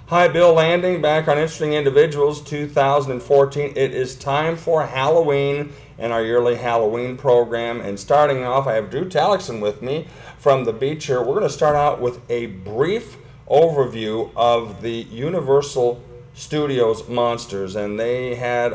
Hi, Bill Landing, back on Interesting Individuals 2014. It is time for Halloween and our yearly Halloween program. And starting off, I have Drew Tallackson with me from the Beacher. We're going to start out with a brief overview of the Universal Studios monsters. And they had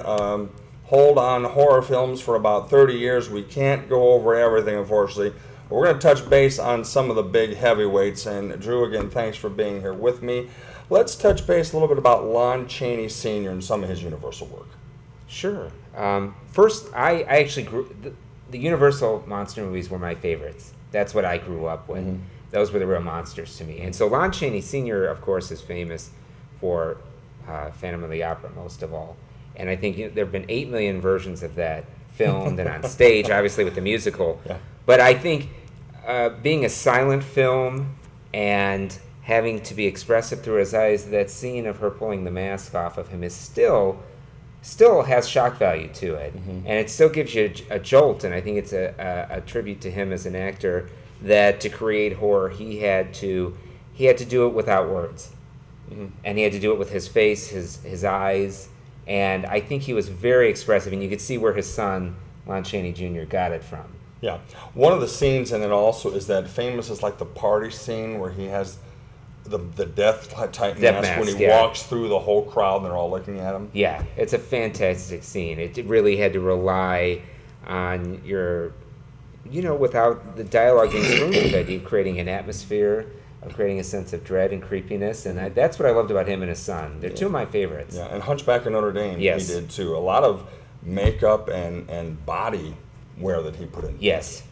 hold on horror films for about 30 years. We can't go over everything, unfortunately. But we're going to touch base on some of the big heavyweights. And Drew, again, thanks for being here with me. Let's touch base a little bit about Lon Chaney Sr. and some of his Universal work. Sure. First, I actually grew... The Universal monster movies were my favorites. That's what I grew up with. Mm-hmm. Those were the real monsters to me. And so Lon Chaney Sr., of course, is famous for Phantom of the Opera, most of all. And I think there have been 8 million versions of that filmed and on stage, obviously with the musical. Yeah. But I think being a silent film and having to be expressive through his eyes, that scene of her pulling the mask off of him is still has shock value to it. Mm-hmm. And it still gives you a jolt, and I think it's a tribute to him as an actor that to create horror, he had to do it without words. Mm-hmm. And he had to do it with his face, his eyes, and I think he was very expressive, and you could see where his son, Lon Chaney Jr., got it from. Yeah. One of the scenes in it also is that famous is like the party scene where he has the death type mask when he walks through the whole crowd and they're all looking at him. Yeah, it's a fantastic scene. It really had to rely on your, without the dialogue being spoon-fed, you creating an atmosphere of creating a sense of dread and creepiness, and that's what I loved about him and his son. They're two of my favorites. Yeah, and Hunchback of Notre Dame, yes, he did too. A lot of makeup and body wear that he put in. Yes,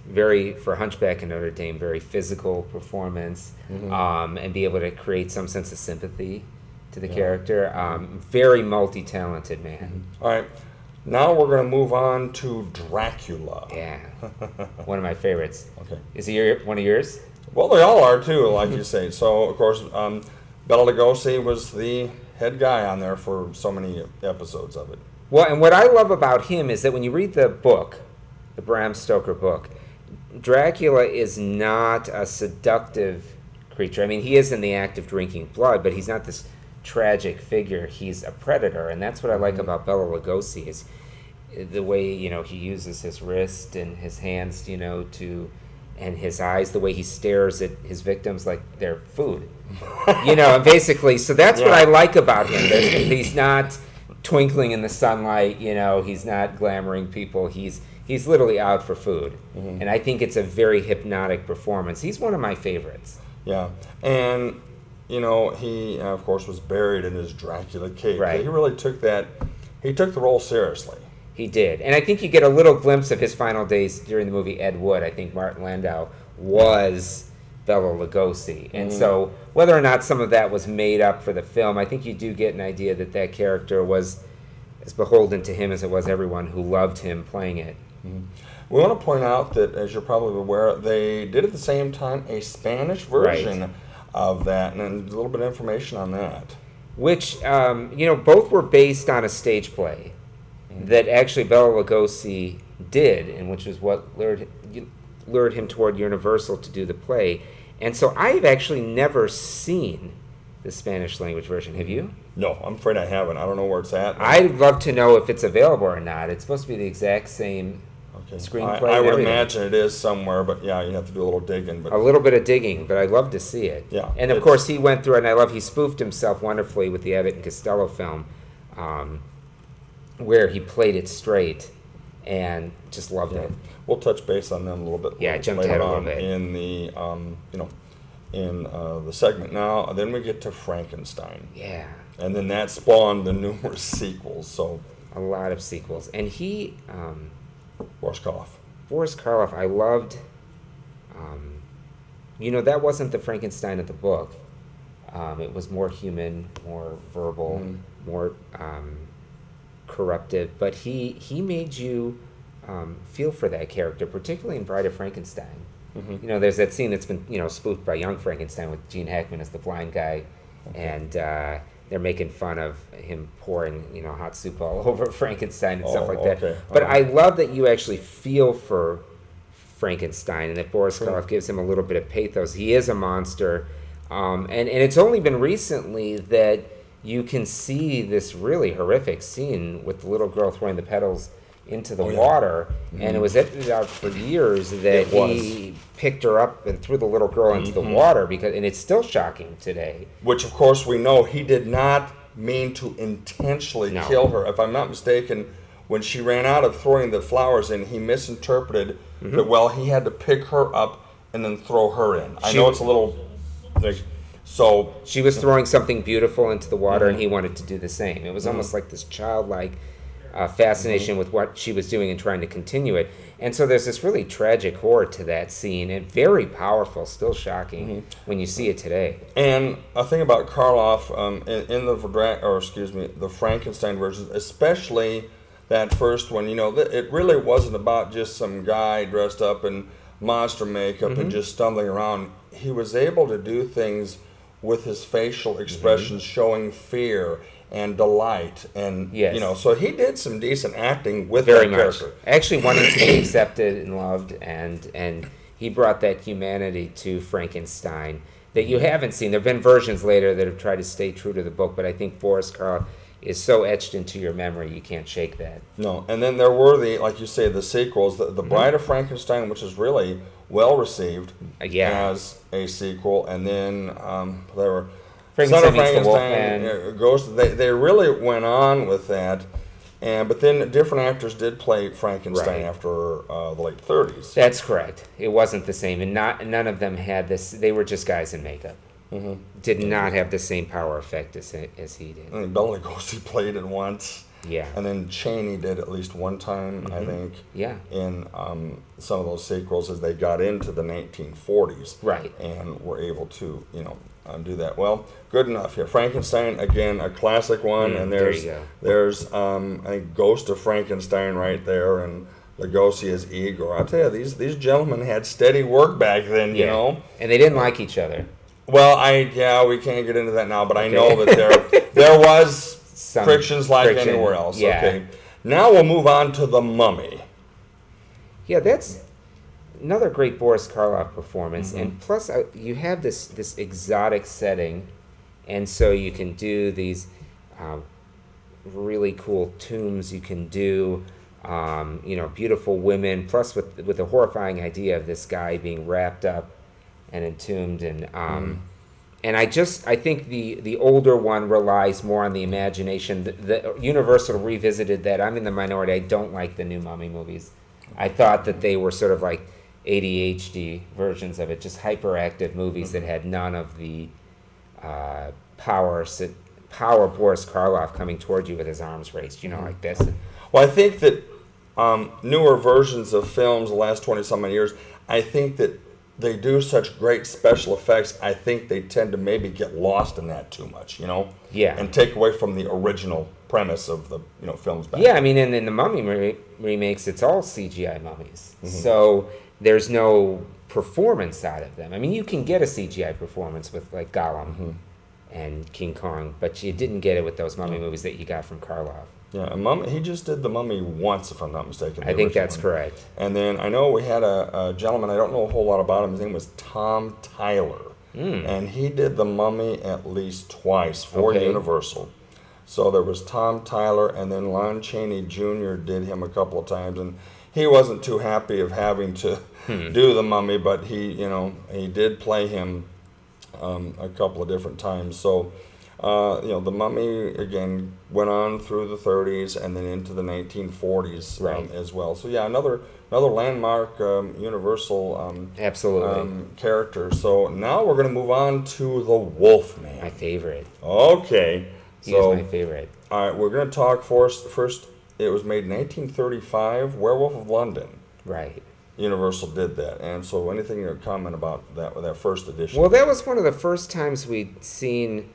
for Hunchback of Notre Dame, very physical performance, mm-hmm. And be able to create some sense of sympathy to the character. Very multi-talented man. Mm-hmm. All right, now we're going to move on to Dracula. Yeah, one of my favorites. Okay. Is he one of yours? Well, they all are too, like you say. So, of course, Bela Lugosi was the head guy on there for so many episodes of it. Well, and what I love about him is that when you read the book, the Bram Stoker book, Dracula is not a seductive creature. I mean, he is in the act of drinking blood, but he's not this tragic figure. He's a predator, and that's what I like about Bela Lugosi is the way, he uses his wrist and his hands, and his eyes, the way he stares at his victims like they're food. And basically, so that's what I like about him. He's not twinkling in the sunlight, he's not glamoring people. He's literally out for food. Mm-hmm. And I think it's a very hypnotic performance. He's one of my favorites. Yeah. And, he, of course, was buried in his Dracula cape. Right. He really took the role seriously. He did. And I think you get a little glimpse of his final days during the movie Ed Wood. I think Martin Landau was Bela Lugosi. And so whether or not some of that was made up for the film, I think you do get an idea that character was as beholden to him as it was everyone who loved him playing it. Mm-hmm. We want to point out that, as you're probably aware, they did at the same time a Spanish version of that, and a little bit of information on that. Which, both were based on a stage play that actually Bela Lugosi did, and which is what lured him toward Universal to do the play. And so I've actually never seen the Spanish language version. Have you? No, I'm afraid I haven't. I don't know where it's at. I'd love to know if it's available or not. It's supposed to be the exact same screenplay. I would imagine it is somewhere, but you have to do a little digging. A little bit of digging, but I'd love to see it. Yeah. And of course he went through, and he spoofed himself wonderfully with the Abbott and Costello film, where he played it straight and just loved it. We'll touch base on them a little bit. Yeah, jumped ahead a little bit in the in the segment. Now, then we get to Frankenstein. Yeah. And then that spawned the numerous sequels. So a lot of sequels, and he Boris Karloff, I loved. That wasn't the Frankenstein of the book. It was more human, more verbal, more corruptive. But he made you feel for that character, particularly in Bride of Frankenstein. Mm-hmm. There's that scene that's been spoofed by Young Frankenstein with Gene Hackman as the blind guy, and they're making fun of him pouring hot soup all over Frankenstein and stuff like that. But I love that you actually feel for Frankenstein, and that Boris Karloff gives him a little bit of pathos. He is a monster. And it's only been recently that you can see this really horrific scene with the little girl throwing the petals into the water, and it was edited out for years that he picked her up and threw the little girl into the water, and it's still shocking today. Which, of course, we know he did not mean to intentionally kill her. If I'm not mistaken, when she ran out of throwing the flowers in, he misinterpreted that, well, he had to pick her up and then throw her in. I know it's a little... So she was throwing something beautiful into the water, and he wanted to do the same. It was almost like this childlike fascination with what she was doing and trying to continue it. And so there's this really tragic horror to that scene, and very powerful, still shocking when you see it today. And a thing about Karloff in the Frankenstein version, especially that first one, it really wasn't about just some guy dressed up in monster makeup and just stumbling around. He was able to do things with his facial expressions showing fear and delight, and so he did some decent acting with very that much character. Actually wanting to be accepted and loved, and he brought that humanity to Frankenstein that you haven't seen. There have been versions later that have tried to stay true to the book, but I think Boris Karloff is so etched into your memory you can't shake that. No, and then there were like you say, the sequels, the Bride of Frankenstein, which is really well received as a sequel, and then there were Son of Frankenstein, Ghost. They really went on with that, but then different actors did play Frankenstein after the late 30s. That's correct. It wasn't the same, and none of them had this. They were just guys in makeup. Did not have the same power effect as he did. I think Bela Lugosi played it once. Yeah. And then Chaney did at least one time, I think. Yeah. In some of those sequels as they got into the 1940s. Right. And were able to, do that. Well, good enough here. Frankenstein, again, a classic one. And there's I think, Ghost of Frankenstein right there, and Lugosi as Igor. I'll tell you, these gentlemen had steady work back then, you know. And they didn't like each other. Well, we can't get into that now, but I know that there was some frictions like anywhere else. Yeah. Okay. Now we'll move on to The Mummy. Yeah, that's another great Boris Karloff performance, and plus you have this exotic setting, and so you can do these really cool tombs. You can do beautiful women, plus with the horrifying idea of this guy being wrapped up and entombed, and I think the older one relies more on the imagination. The Universal revisited that. I'm in the minority. I don't like the new Mummy movies. I thought that they were sort of like ADHD versions of it, just hyperactive movies that had none of the power Boris Karloff coming toward you with his arms raised, like this. Well, I think that newer versions of films, the last 20-some years, I think that they do such great special effects. I think they tend to maybe get lost in that too much, Yeah. and take away from the original premise of the films back. Yeah, I mean, in the Mummy remakes, it's all CGI mummies, so there's no performance out of them. I mean, you can get a CGI performance with like Gollum and King Kong, but you didn't get it with those Mummy movies that you got from Karloff. Yeah, he just did The Mummy once, if I'm not mistaken. I think that's correct. And then I know we had a gentleman, I don't know a whole lot about him, his name was Tom Tyler. And he did The Mummy at least twice for Universal. So there was Tom Tyler, and then Lon Chaney Jr. did him a couple of times, and he wasn't too happy of having to do The Mummy, but he did play him a couple of different times. So The Mummy, again, went on through the 30s and then into the 1940s as well. So, yeah, another landmark Universal absolutely character. So now we're going to move on to the Wolfman. My favorite. Okay. He's my favorite. All right, we're going to talk first. It was made in 1935, Werewolf of London. Right. Universal did that. And so anything you comment about that first edition? Well, that was one of the first times we'd seen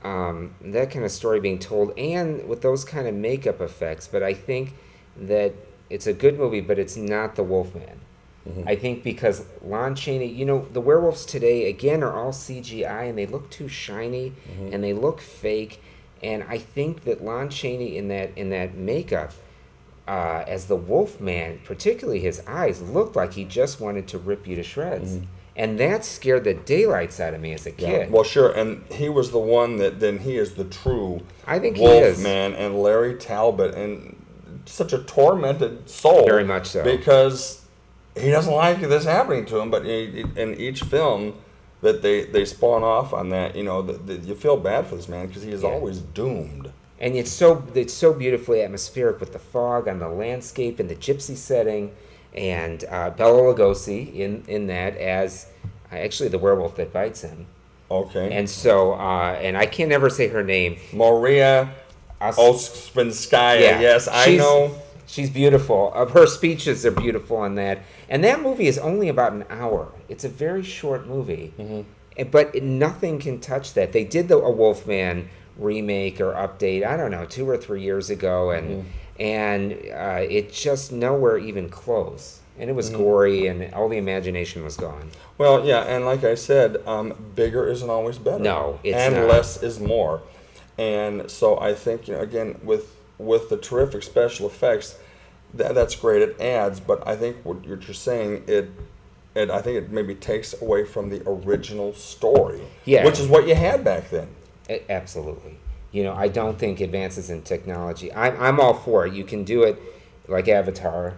that kind of story being told, and with those kind of makeup effects. But I think that it's a good movie, but it's not the Wolfman. I think because Lon Chaney, the werewolves today, again, are all CGI, and they look too shiny, and they look fake. And I think that Lon Chaney in that makeup, as the Wolfman, particularly his eyes, looked like he just wanted to rip you to shreds. And that scared the daylights out of me as a Yeah. kid. Well, sure, and he was the one that then he is the true I think he is. Wolfman, and Larry Talbot, and such a tormented soul. Very much so. Because he doesn't like this happening to him, but in each film that they spawn off on that, you know, you feel bad for this man because he is always doomed. And it's so beautifully atmospheric with the fog on the landscape and the gypsy setting, and Bela Lugosi in that as actually the werewolf that bites him. Okay. And so and I can never say her name. Maria Ospinskaya. Yeah. Yes, I know. She's beautiful. Her speeches are beautiful in that. And that movie is only about an hour. It's a very short movie. But nothing can touch that. They did a Wolfman remake or update, I don't know, 2 or 3 years ago, and it's just nowhere even close. And it was gory, and all the imagination was gone. Well, yeah, and like I said, bigger isn't always better. No, it's and not. less is more. And so I think, you know, again, with the terrific special effects, that's great. It adds, but I think what you're saying, I think it maybe takes away from the original story, which is what you had back then. Absolutely. You know, I don't think advances in technology. I'm all for it. You can do it like Avatar,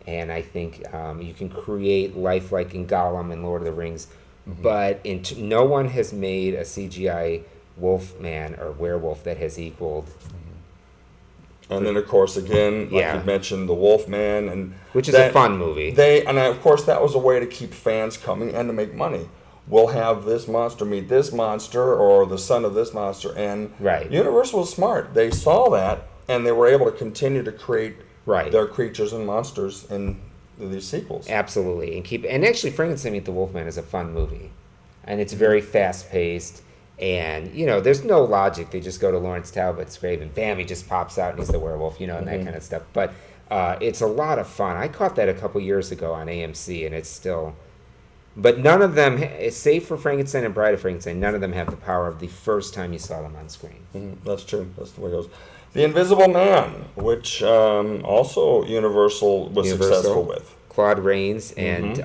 and I think you can create life like in Gollum and Lord of the Rings, but no one has made a CGI Wolfman or werewolf that has equaled. And then, of course, again, like you mentioned, the Wolfman, and which is a fun movie. Of course, that was a way to keep fans coming and to make money. We'll have this monster meet this monster, or the son of this monster, and Universal was smart. They saw that, and they were able to continue to create their creatures and monsters in these sequels. Absolutely, and actually, Frankenstein Meet the Wolfman is a fun movie, and it's very fast paced. And, you know, there's no logic. They just go to Lawrence Talbot's grave and bam, he just pops out and he's the werewolf, you know, and that kind of stuff. But it's a lot of fun. I caught that a couple years ago on AMC, and it's still... But none of them, save for Frankenstein and Bride of Frankenstein, none of them have the power of the first time you saw them on screen. That's true. That's the way it goes. The Invisible Man, which also Universal was successful with. Claude Rains, and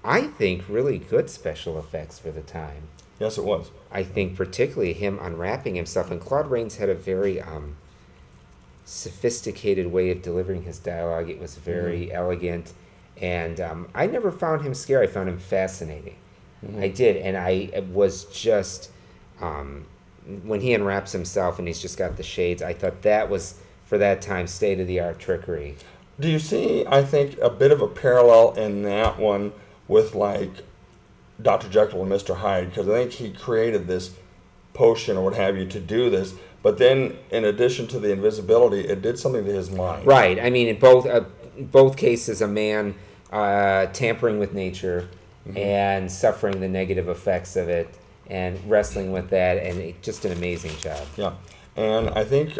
I think really good special effects for the time. Yes, it was. I think particularly him unwrapping himself, and Claude Rains had a very sophisticated way of delivering his dialogue. It was very elegant, and I never found him scary. I found him fascinating. I did, and I was just when he unwraps himself and he's just got the shades. I thought that was, for that time, state-of-the-art trickery. Do you see, I think, a bit of a parallel in that one with, like, Dr. Jekyll and Mr. Hyde? Because I think he created this potion or what have you to do this, but then in addition to the invisibility, it did something to his mind. Right. I mean, in both cases, a man tampering with nature and suffering the negative effects of it and wrestling with that, and just an amazing job. Yeah. And I think